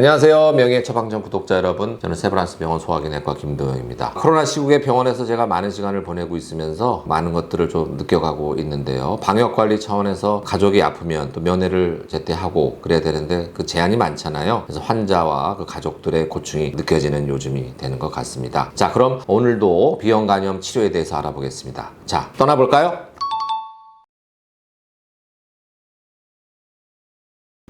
안녕하세요. 명예 처방전 구독자 여러분, 저는 세브란스 병원 소화기내과 김도영입니다. 코로나 시국에 병원에서 제가 많은 시간을 보내고 있으면서 많은 것들을 좀 느껴가고 있는데요. 방역관리 차원에서 가족이 아프면 또 면회를 제때하고 그래야 되는데 그 제한이 많잖아요. 그래서 환자와 그 가족들의 고충이 느껴지는 요즘이 되는 것 같습니다. 자, 그럼 오늘도 비형 간염 치료에 대해서 알아보겠습니다. 자, 떠나볼까요?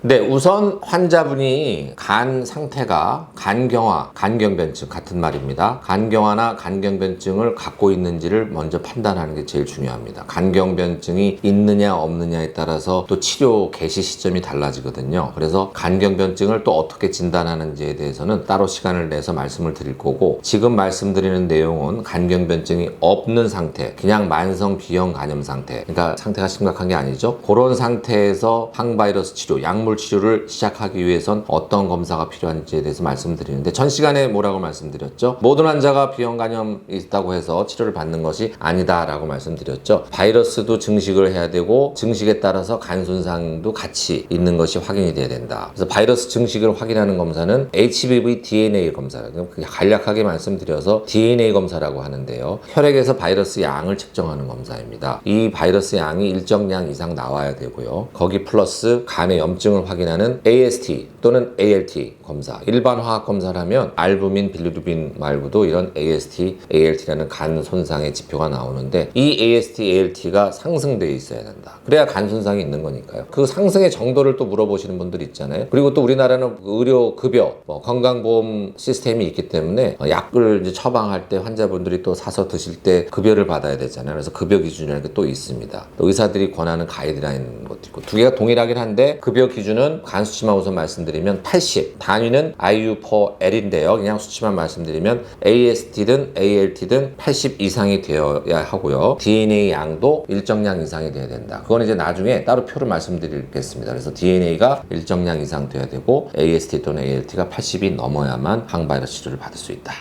네, 우선 환자분이 간 상태가 간경화, 간경변증 같은 말입니다. 간경화나 간경변증을 갖고 있는지를 먼저 판단하는 게 제일 중요합니다. 간경변증이 있느냐 없느냐에 따라서 또 치료 개시 시점이 달라지거든요. 그래서 간경변증을 또 어떻게 진단하는지에 대해서는 따로 시간을 내서 말씀을 드릴 거고, 지금 말씀드리는 내용은 간경변증이 없는 상태, 그냥 만성 비형 간염 상태, 그러니까 상태가 심각한 게 아니죠. 그런 상태에서 항바이러스 치료, 약물 치료를 시작하기 위해선 어떤 검사가 필요한지에 대해서 말씀드리는데, 전 시간에 뭐라고 말씀드렸죠? 모든 환자가 비형 간염이 있다고 해서 치료를 받는 것이 아니다라고 말씀드렸죠. 바이러스도 증식을 해야 되고 증식에 따라서 간 손상도 같이 있는 것이 확인이 돼야 된다. 그래서 바이러스 증식을 확인하는 검사는 HBV DNA 검사, 간략하게 말씀드려서 DNA 검사라고 하는데요. 혈액에서 바이러스 양을 측정하는 검사입니다. 이 바이러스 양이 일정량 이상 나와야 되고요. 거기 플러스 간의 염증을 확인하는 AST 또는 ALT 검사, 일반 화학 검사를 하면 알부민, 빌리루빈 말고도 이런 AST, ALT라는 간 손상의 지표가 나오는데, 이 AST, ALT가 상승되어 있어야 된다. 그래야 간 손상이 있는 거니까요. 그 상승의 정도를 또 물어보시는 분들 있잖아요. 그리고 또 우리나라는 의료 급여, 건강보험 시스템이 있기 때문에 약을 이제 처방할 때 환자분들이 또 사서 드실 때 급여를 받아야 되잖아요. 그래서 급여 기준이라는 게 또 있습니다. 또 의사들이 권하는 가이드라인 것도 있고, 두 개가 동일하긴 한데 급여 기준은 간 수치만 우선 말씀드리면 80, 단위는 IU/L인데요. 그냥 수치만 말씀드리면 AST든 ALT든 80 이상이 되어야 하고요. DNA 양도 일정량 이상이 돼야 된다. 그건 이제 나중에 따로 표를 말씀드리겠습니다. 그래서 DNA가 일정량 이상 돼야 되고 AST 또는 ALT가 80이 넘어야만 항바이러스 치료를 받을 수 있다.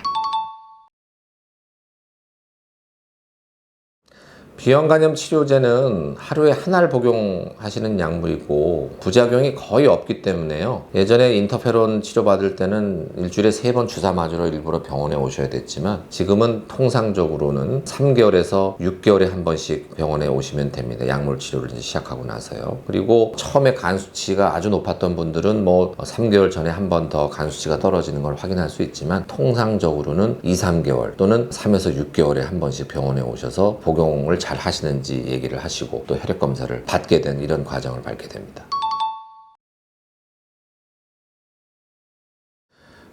비형 간염 치료제는 하루에 하나를 복용하시는 약물이고 부작용이 거의 없기 때문에요. 예전에 인터페론 치료받을 때는 일주일에 3번 주사 맞으러 일부러 병원에 오셔야 됐지만, 지금은 통상적으로는 3개월에서 6개월에 한 번씩 병원에 오시면 됩니다. 약물 치료를 이제 시작하고 나서요. 그리고 처음에 간 수치가 아주 높았던 분들은 3개월 전에 한 번 더 간 수치가 떨어지는 걸 확인할 수 있지만, 통상적으로는 2, 3개월 또는 3에서 6개월에 한 번씩 병원에 오셔서 복용을 잘 하시는지 얘기를 하시고 또 혈액 검사를 받게 된 이런 과정을 밟게 됩니다.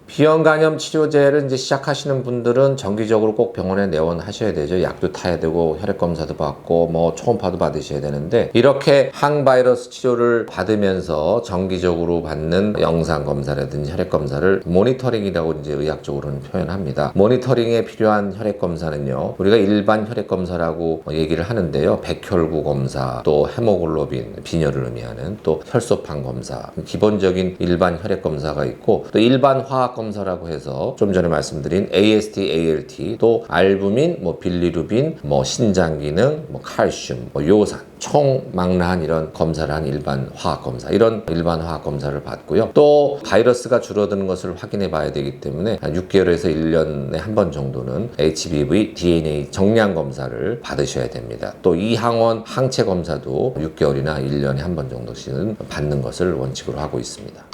비형 간염 치료제를 이제 시작하시는 분들은 정기적으로 꼭 병원에 내원하셔야 되죠. 약도 타야 되고 혈액 검사도 받고 초음파도 받으셔야 되는데, 이렇게 항바이러스 치료를 받으면서 정기적으로 받는 영상 검사라든지 혈액 검사를 모니터링이라고 이제 의학적으로는 표현합니다. 모니터링에 필요한 혈액 검사는요, 우리가 일반 혈액 검사라고 얘기를 하는데요. 백혈구 검사, 또 헤모글로빈, 빈혈을 의미하는 또 혈소판 검사, 기본적인 일반 혈액 검사가 있고, 또 일반 화학 검사라고 해서 좀 전에 말씀드린 AST, ALT, 또 알부민, 빌리루빈, 신장 기능, 칼슘, 요산, 총망라한 이런 검사를 한 일반 화학 검사, 이런 일반 화학 검사를 받고요. 또 바이러스가 줄어드는 것을 확인해 봐야 되기 때문에 한 6개월에서 1년에 한 번 정도는 HBV DNA 정량 검사를 받으셔야 됩니다. 또 이항원 항체 검사도 6개월이나 1년에 한 번 정도씩은 받는 것을 원칙으로 하고 있습니다.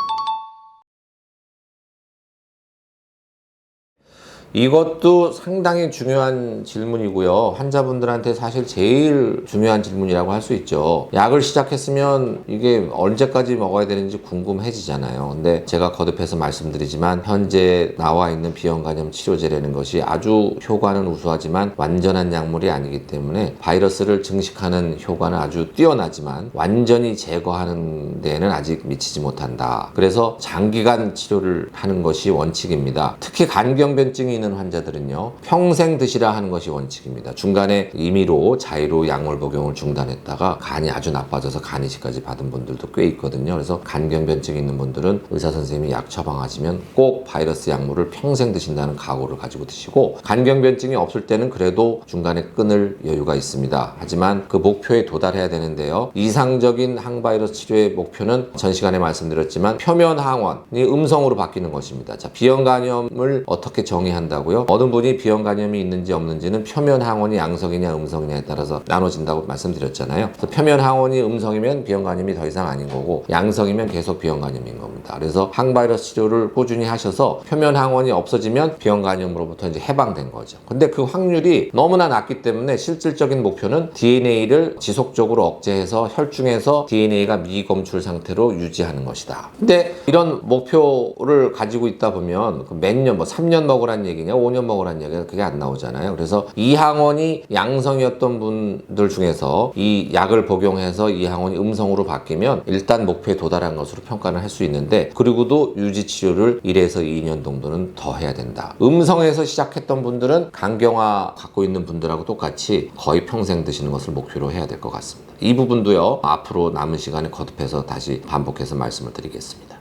이것도 상당히 중요한 질문이고요. 환자분들한테 사실 제일 중요한 질문이라고 할 수 있죠. 약을 시작했으면 이게 언제까지 먹어야 되는지 궁금해지잖아요. 근데 제가 거듭해서 말씀드리지만, 현재 나와 있는 비형 간염 치료제라는 것이 아주 효과는 우수하지만 완전한 약물이 아니기 때문에 바이러스를 증식하는 효과는 아주 뛰어나지만 완전히 제거하는 데에는 아직 미치지 못한다. 그래서 장기간 치료를 하는 것이 원칙입니다. 특히 간경변증이 있는 환자들은요, 평생 드시라 하는 것이 원칙입니다. 중간에 임의로 자의로 약물 복용을 중단했다가 간이 아주 나빠져서 간이식까지 받은 분들도 꽤 있거든요. 그래서 간경변증이 있는 분들은 의사 선생님이 약 처방하시면 꼭 바이러스 약물을 평생 드신다는 각오를 가지고 드시고, 간경변증이 없을 때는 그래도 중간에 끊을 여유가 있습니다. 하지만 그 목표에 도달해야 되는데요, 이상적인 항바이러스 치료의 목표는 전 시간에 말씀드렸지만 표면 항원이 음성으로 바뀌는 것입니다. 자, 비형 간염을 어떻게 정의한다고요? 어느 분이 비형 간염이 있는지 없는지는 표면 항원이 양성이냐 음성이냐에 따라서 나눠진다고 말씀드렸잖아요. 그래서 표면 항원이 음성이면 비형 간염이 더 이상 아닌 거고, 양성이면 계속 비형 간염인 겁니다. 그래서 항바이러스 치료를 꾸준히 하셔서 표면 항원이 없어지면 비형 간염으로부터 이제 해방된 거죠. 근데 그 확률이 너무나 낮기 때문에 실질적인 목표는 DNA를 지속적으로 억제해서 혈중에서 DNA가 미검출 상태로 유지하는 것이다. 근데 이런 목표를 가지고 있다 보면 몇 년, 뭐 3년 먹으란 얘기냐 5년 먹으란 얘기가 그게 안 나오잖아요. 그래서 이 항원이 양성이었던 분들 중에서 이 약을 복용해서 이 항원이 음성으로 바뀌면 일단 목표에 도달한 것으로 평가를 할 수 있는데, 그리고도 유지 치료를 1에서 2년 정도는 더 해야 된다. 음성에서 시작했던 분들은 간경화 갖고 있는 분들하고 똑같이 거의 평생 드시는 것을 목표로 해야 될 것 같습니다. 이 부분도요, 앞으로 남은 시간에 거듭해서 다시 반복해서 말씀을 드리겠습니다.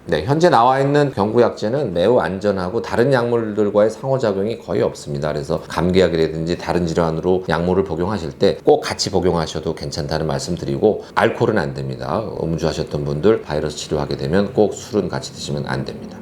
네, 현재 나와 있는 경구약제는 매우 안전하고 다른 약물들과의 상호작용이 거의 없습니다. 그래서 감기약이라든지 다른 질환으로 약물을 복용하실 때 꼭 같이 복용하셔도 괜찮다는 말씀 드리고, 알코올은 안 됩니다. 음주하셨던 분들 바이러스 치료하게 되면 꼭 술은 같이 드시면 안 됩니다.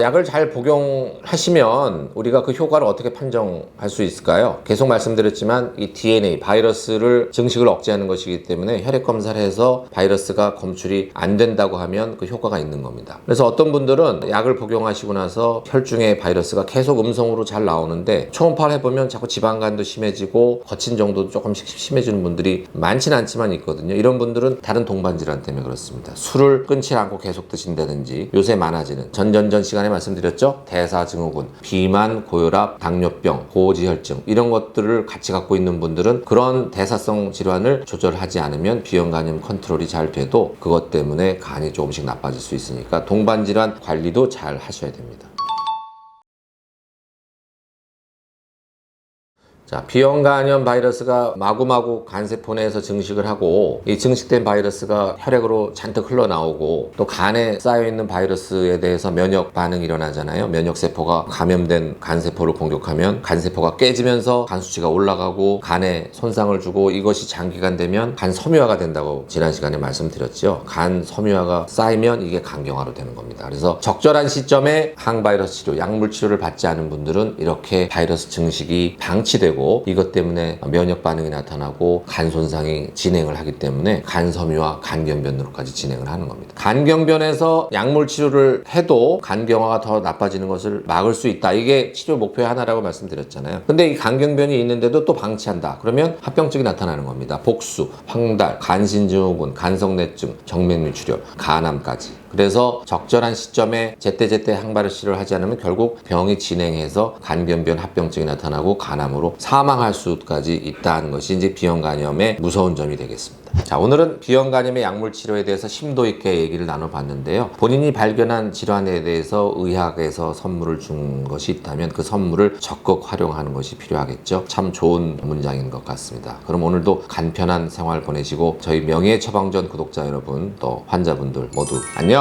약을 잘 복용하시면 우리가 그 효과를 어떻게 판정할 수 있을까요? 계속 말씀드렸지만 이 DNA, 바이러스를 증식을 억제하는 것이기 때문에 혈액 검사를 해서 바이러스가 검출이 안 된다고 하면 그 효과가 있는 겁니다. 그래서 어떤 분들은 약을 복용하시고 나서 혈중에 바이러스가 계속 음성으로 잘 나오는데 초음파를 해보면 자꾸 지방간도 심해지고 거친 정도도 조금씩 심해지는 분들이 많지는 않지만 있거든요. 이런 분들은 다른 동반질환 때문에 그렇습니다. 술을 끊지 않고 계속 드신다든지, 요새 많아지는 전전 시간에 말씀드렸죠? 대사증후군, 비만, 고혈압, 당뇨병, 고지혈증 이런 것들을 같이 갖고 있는 분들은 그런 대사성 질환을 조절하지 않으면 비형 간염 컨트롤이 잘 돼도 그것 때문에 간이 조금씩 나빠질 수 있으니까 동반질환 관리도 잘 하셔야 됩니다. 자, 비형 간염 바이러스가 마구마구 간세포 내에서 증식을 하고, 이 증식된 바이러스가 혈액으로 잔뜩 흘러나오고, 또 간에 쌓여있는 바이러스에 대해서 면역 반응이 일어나잖아요. 면역세포가 감염된 간세포를 공격하면 간세포가 깨지면서 간 수치가 올라가고 간에 손상을 주고, 이것이 장기간 되면 간 섬유화가 된다고 지난 시간에 말씀드렸죠. 간 섬유화가 쌓이면 이게 간경화로 되는 겁니다. 그래서 적절한 시점에 항바이러스 치료, 약물 치료를 받지 않은 분들은 이렇게 바이러스 증식이 방치되고 이것 때문에 면역 반응이 나타나고 간 손상이 진행을 하기 때문에 간섬유와 간경변으로까지 진행을 하는 겁니다. 간경변에서 약물 치료를 해도 간경화가 더 나빠지는 것을 막을 수 있다. 이게 치료 목표의 하나라고 말씀드렸잖아요. 근데 이 간경변이 있는데도 또 방치한다. 그러면 합병증이 나타나는 겁니다. 복수, 황달, 간신증후군, 간성내증, 정맥류출혈, 간암까지. 그래서 적절한 시점에 제때제때 항바이러스 치료를 하지 않으면 결국 병이 진행해서 간경변 합병증이 나타나고 간암으로 사망할 수까지 있다는 것이 이제 비형 간염의 무서운 점이 되겠습니다. 자, 오늘은 비형 간염의 약물 치료에 대해서 심도 있게 얘기를 나눠봤는데요. 본인이 발견한 질환에 대해서 의학에서 선물을 준 것이 있다면 그 선물을 적극 활용하는 것이 필요하겠죠. 참 좋은 문장인 것 같습니다. 그럼 오늘도 간편한 생활 보내시고 저희 명예 처방전 구독자 여러분, 또 환자분들 모두 안녕.